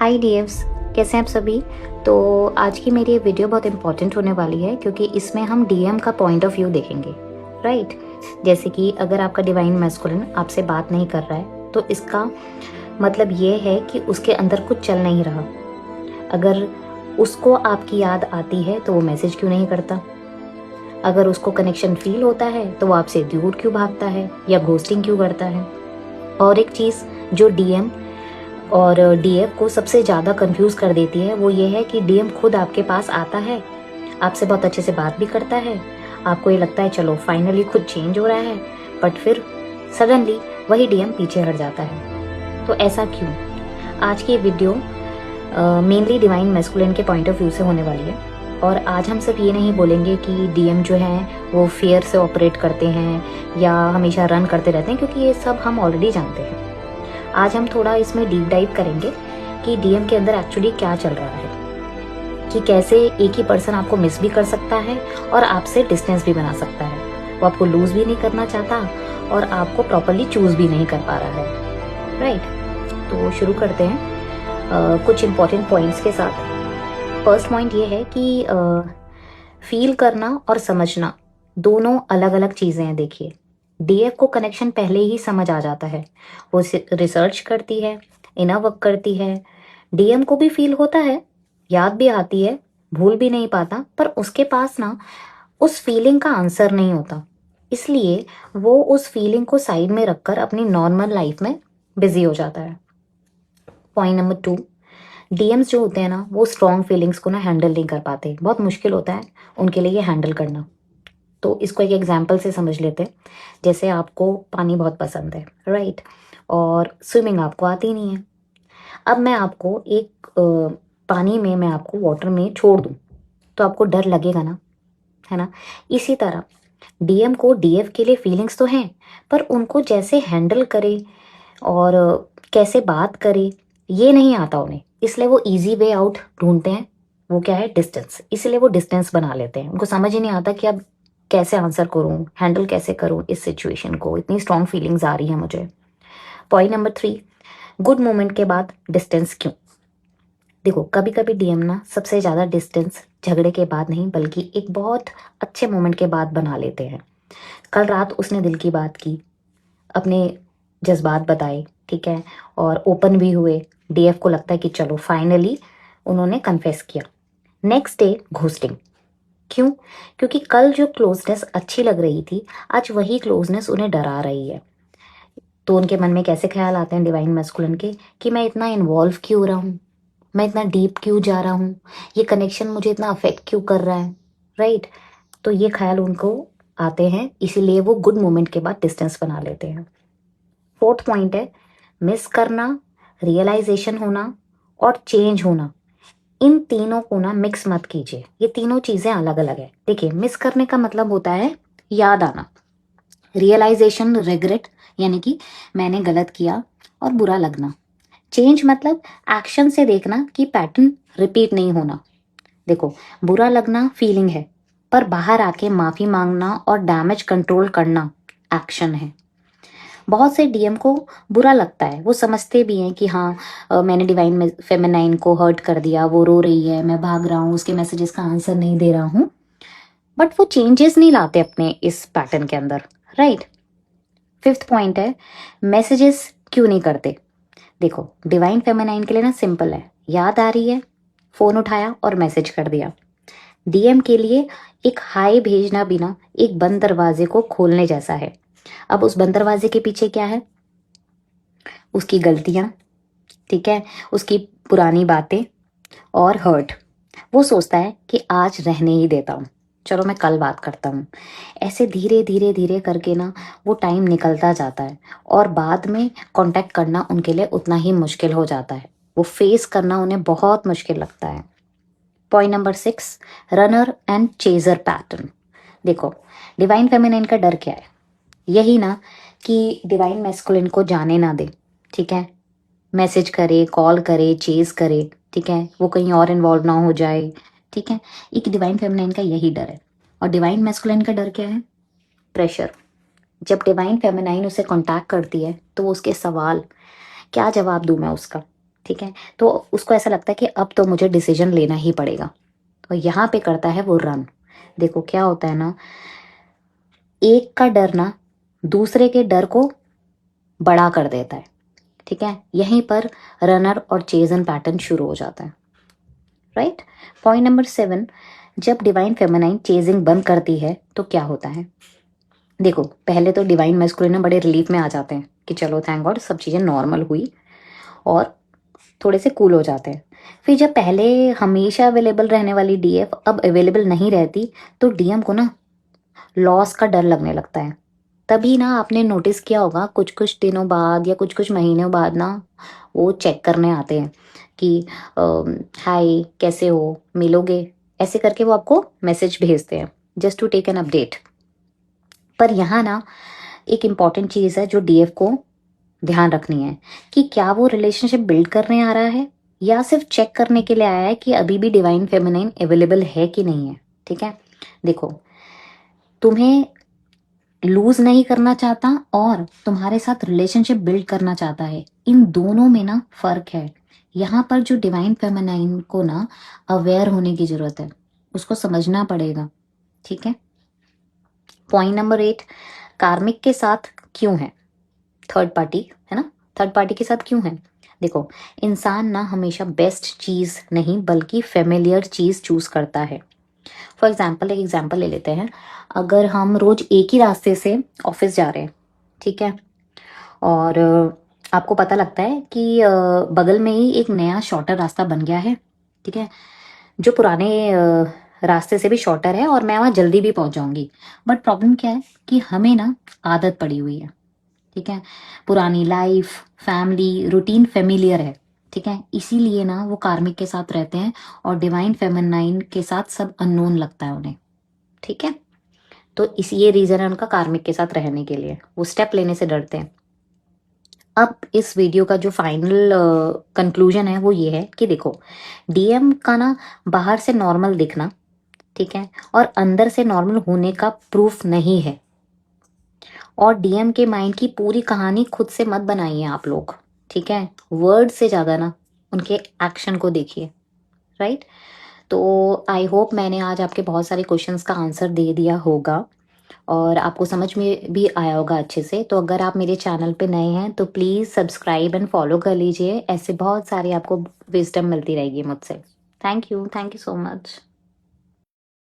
हाय डीएव्स, कैसे हैं आप सभी। तो आज की मेरी ये वीडियो बहुत इंपॉर्टेंट होने वाली है क्योंकि इसमें हम डीएम का पॉइंट ऑफ व्यू देखेंगे, राइट। जैसे कि अगर आपका डिवाइन मैस्कुलिन आपसे बात नहीं कर रहा है तो इसका मतलब ये है कि उसके अंदर कुछ चल नहीं रहा। अगर उसको आपकी याद आती है तो वो मैसेज क्यों नहीं करता। अगर उसको कनेक्शन फील होता है तो वो आपसे दूर क्यों भागता है या घोस्टिंग क्यों करता है। और एक चीज़ जो डीएम और डीएफ को सबसे ज़्यादा कंफ्यूज कर देती है वो ये है कि डीएम खुद आपके पास आता है, आपसे बहुत अच्छे से बात भी करता है, आपको ये लगता है चलो फाइनली खुद चेंज हो रहा है, बट फिर सडनली वही डीएम पीछे हट जाता है। तो ऐसा क्यों? आज की वीडियो मेनली डिवाइन मैस्कुलिन के पॉइंट ऑफ व्यू से होने वाली है। और आज हम सिर्फ ये नहीं बोलेंगे कि डीएम जो हैं वो फियर से ऑपरेट करते हैं या हमेशा रन करते रहते हैं, क्योंकि ये सब हम ऑलरेडी जानते हैं। आज हम थोड़ा इसमें डीप डाइव करेंगे कि डीएम के अंदर एक्चुअली क्या चल रहा है, कि कैसे एक ही पर्सन आपको मिस भी कर सकता है और आपसे डिस्टेंस भी बना सकता है। वो आपको लूज भी नहीं करना चाहता और आपको प्रॉपरली चूज भी नहीं कर पा रहा है, राइट। तो शुरू करते हैं कुछ इंपॉर्टेंट पॉइंट्स के साथ। फर्स्ट पॉइंट ये है कि फील करना और समझना दोनों अलग अलग चीज़ें हैं। देखिए, डीएफ को कनेक्शन पहले ही समझ आ जाता है, वो रिसर्च करती है, इनर वर्क करती है। डीएम को भी फील होता है, याद भी आती है, भूल भी नहीं पाता, पर उसके पास ना उस फीलिंग का आंसर नहीं होता, इसलिए वो उस फीलिंग को साइड में रखकर अपनी नॉर्मल लाइफ में बिजी हो जाता है। पॉइंट नंबर 2, डीएम्स जो होते हैं ना वो स्ट्रॉन्ग फीलिंग्स को ना हैंडल नहीं कर पाते, बहुत मुश्किल होता है उनके लिए ये हैंडल करना। तो इसको एक एग्जाम्पल से समझ लेते हैं। जैसे आपको पानी बहुत पसंद है, राइट, और स्विमिंग आपको आती नहीं है। अब मैं आपको एक पानी में मैं आपको वाटर में छोड़ दूँ तो आपको डर लगेगा ना, है ना। इसी तरह डीएम को डीएफ के लिए फीलिंग्स तो हैं, पर उनको जैसे हैंडल करे और कैसे बात करे ये नहीं आता उन्हें, इसलिए वो इजी वे आउट ढूंढते हैं। वो क्या है? डिस्टेंस। इसलिए वो डिस्टेंस बना लेते हैं। उनको समझ ही नहीं आता कि अब कैसे आंसर करूं, हैंडल कैसे करूं इस सिचुएशन को, इतनी स्ट्रॉन्ग फीलिंग्स आ रही है मुझे। पॉइंट नंबर 3, गुड मोमेंट के बाद डिस्टेंस क्यों। देखो, कभी कभी डीएम ना सबसे ज़्यादा डिस्टेंस झगड़े के बाद नहीं बल्कि एक बहुत अच्छे मोमेंट के बाद बना लेते हैं। कल रात उसने दिल की बात की, अपने जज्बात बताए, ठीक है, और ओपन भी हुए। डीएफ को लगता है कि चलो फाइनली उन्होंने कन्फेस किया। Next day ghosting. क्यों? क्योंकि कल जो क्लोजनेस अच्छी लग रही थी आज वही क्लोजनेस उन्हें डरा रही है। तो उनके मन में कैसे ख्याल आते हैं डिवाइन मैस्कुलिन के, कि मैं इतना इन्वॉल्व क्यों हो रहा हूँ, मैं इतना डीप क्यों जा रहा हूँ, ये कनेक्शन मुझे इतना अफेक्ट क्यों कर रहा है, राइट। तो ये ख्याल उनको आते हैं, इसीलिए वो गुड मोमेंट के बाद डिस्टेंस बना लेते हैं। फोर्थ पॉइंट है मिस करना, रियलाइजेशन होना और चेंज होना। इन तीनों को ना मिक्स मत कीजिए, ये तीनों चीज़ें अलग अलग है। देखिए, मिस करने का मतलब होता है याद आना, रियलाइजेशन रिग्रेट यानी कि मैंने गलत किया और बुरा लगना। चेंज मतलब एक्शन से देखना कि पैटर्न रिपीट नहीं होना। देखो, बुरा लगना फीलिंग है, पर बाहर आके माफ़ी मांगना और डैमेज कंट्रोल करना एक्शन है। बहुत से डीएम को बुरा लगता है, वो समझते भी हैं कि हाँ मैंने डिवाइन में फेमिनाइन को हर्ट कर दिया, वो रो रही है, मैं भाग रहा हूँ, उसके मैसेजेस का आंसर नहीं दे रहा हूँ, बट वो चेंजेस नहीं लाते अपने इस पैटर्न के अंदर, राइट। फिफ्थ पॉइंट है मैसेजेस क्यों नहीं करते। देखो, डिवाइन फेमिनाइन के लिए ना सिंपल है, याद आ रही है, फोन उठाया और मैसेज कर दिया। डीएम के लिए एक हाई भेजना भी ना एक बंद दरवाजे को खोलने जैसा है। अब उस बंद दरवाजे के पीछे क्या है? उसकी गलतियां, ठीक है, उसकी पुरानी बातें और हर्ट। वो सोचता है कि आज रहने ही देता हूँ, चलो मैं कल बात करता हूँ। ऐसे धीरे धीरे धीरे करके ना वो टाइम निकलता जाता है और बाद में कांटेक्ट करना उनके लिए उतना ही मुश्किल हो जाता है, वो फेस करना उन्हें बहुत मुश्किल लगता है। Point number 6, runner and chaser pattern. देखो, डिवाइन फेमिनिन का डर क्या है? यही ना कि डिवाइन मैस्कुलिन को जाने ना दे, ठीक है, मैसेज करे, कॉल करे, चेज करे, ठीक है, वो कहीं और इन्वॉल्व ना हो जाए, ठीक है। एक डिवाइन फेमिनिन का यही डर है। और डिवाइन मैस्कुलिन का डर क्या है? प्रेशर। जब डिवाइन फेमिनाइन उसे कांटेक्ट करती है तो उसके सवाल क्या जवाब दूं मैं उसका, ठीक है। तो उसको ऐसा लगता है कि अब तो मुझे डिसीजन लेना ही पड़ेगा, तो यहाँ पे करता है वो रन। देखो क्या होता है ना, एक का डर ना दूसरे के डर को बड़ा कर देता है, ठीक है। यहीं पर रनर और चेजन पैटर्न शुरू हो जाता है, राइट। पॉइंट नंबर 7, जब डिवाइन फेमिनाइन चेजिंग बंद करती है तो क्या होता है। देखो पहले तो डिवाइन मैस्कुलिन बड़े रिलीफ में आ जाते हैं कि चलो थैंक गॉड सब चीज़ें नॉर्मल हुई, और थोड़े से कूल हो जाते हैं। फिर जब पहले हमेशा अवेलेबल रहने वाली डीएफ अब अवेलेबल नहीं रहती, तो डीएम को ना लॉस का डर लगने लगता है। तभी ना आपने नोटिस किया होगा कुछ कुछ दिनों बाद या कुछ कुछ महीनों बाद ना वो चेक करने आते हैं कि हाय कैसे हो, मिलोगे, ऐसे करके वो आपको मैसेज भेजते हैं just to take an update. पर यहाँ ना एक इम्पॉर्टेंट चीज़ है जो डीएफ को ध्यान रखनी है कि क्या वो रिलेशनशिप बिल्ड करने आ रहा है या सिर्फ चेक करने के लिए आया है कि अभी भी डिवाइन फेमिनाइन अवेलेबल है कि नहीं है, ठीक है। देखो तुम्हें लूज नहीं करना चाहता और तुम्हारे साथ रिलेशनशिप बिल्ड करना चाहता है, इन दोनों में ना फर्क है। यहाँ पर जो डिवाइन फेमिनाइन को ना अवेयर होने की जरूरत है, उसको समझना पड़ेगा, ठीक है। पॉइंट नंबर 8, कार्मिक के साथ क्यों है, थर्ड पार्टी है ना, थर्ड पार्टी के साथ क्यों है। देखो इंसान ना हमेशा बेस्ट चीज़ नहीं बल्कि फेमिलियर चीज़ चूज करता है। फॉर एग्जाम्पल एक एग्जाम्पल ले लेते हैं, अगर हम रोज एक ही रास्ते से ऑफिस जा रहे हैं, ठीक है, और आपको पता लगता है कि बगल में ही एक नया शॉर्टर रास्ता बन गया है, ठीक है, जो पुराने रास्ते से भी शॉर्टर है और मैं वहाँ जल्दी भी पहुँच जाऊँगी। बट प्रॉब्लम क्या है कि हमें ना आदत पड़ी हुई है, ठीक है, पुरानी लाइफ फैमिली रूटीन फेमिलियर है, ठीक है, इसीलिए ना वो कार्मिक के साथ रहते हैं और डिवाइन फेमिनाइन के साथ सब अननोन लगता है उन्हें, ठीक है। तो इसी ये रीजन है उनका कार्मिक के साथ रहने के लिए, वो स्टेप लेने से डरते हैं। अब इस वीडियो का जो फाइनल कंक्लूजन है वो ये है कि देखो डीएम का ना बाहर से नॉर्मल दिखना, ठीक है, और अंदर से नॉर्मल होने का प्रूफ नहीं है। और डीएम के माइंड की पूरी कहानी खुद से मत बनाइए आप लोग, ठीक है, वर्ड से ज़्यादा ना उनके एक्शन को देखिए, राइट। तो आई होप मैंने आज आपके बहुत सारे क्वेश्चंस का आंसर दे दिया होगा और आपको समझ में भी आया होगा अच्छे से। तो अगर आप मेरे चैनल पे नए हैं तो प्लीज़ सब्सक्राइब एंड फॉलो कर लीजिए, ऐसे बहुत सारी आपको विजडम मिलती रहेगी मुझसे। Thank you so much.